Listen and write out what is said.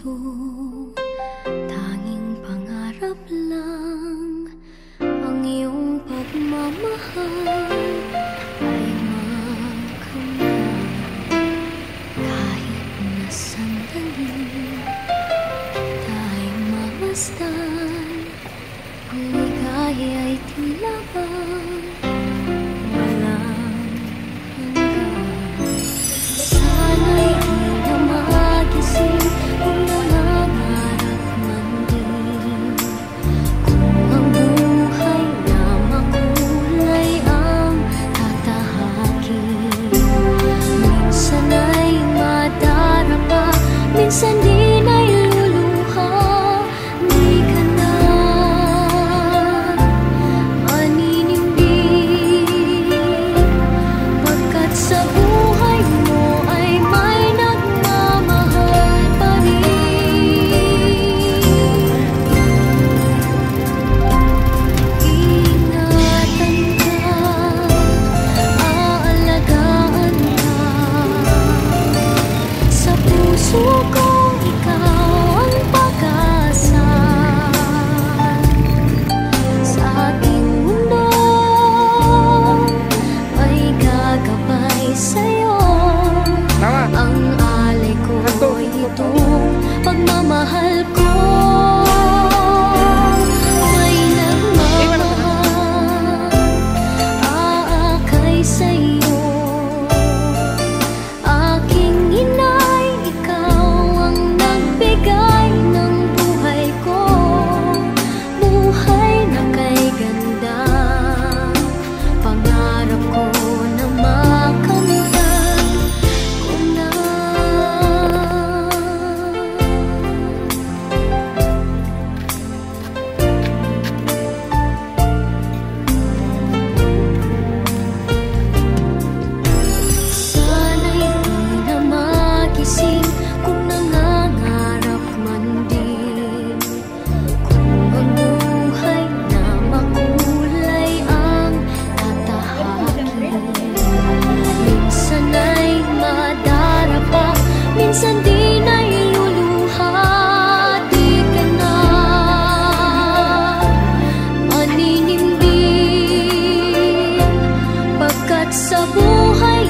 ito, tanging pangarap lang. Ang iyong pagmamahal ay makamtan kahit na sandali. Tayo mamasdan, ang ligaya ay tila ba walang hanggan. Sana'y di na magising kung nangangarap man din. Kung ang buhay na makulay ang tatahakin. Minsan ay madarapa, minsan din ay luluha. Di ka na maninindig, pagkat sa buhay mo ay may nagmamahal pa rin. Ingatan ka, aalagaan ka. Sa puso ko ikaw ang pag-asa. Sa ating mundo ay gagabay sa'yo. Ang alay ko'y itong pagmamahal ko. May nagmamahal, aakay sa'yo. Aking inay, ikaw ang nagbigay ng buhay ko. Buhay na kay ganda, pangarap ko na makamtan ko na. Sana'y di na magising kung nangangarap man din. Kung ang buhay na makulay ang tatahakin. Minsan ay madarapa, minsan din ay luluha. Di ka na maninindig, pagkat sa buhay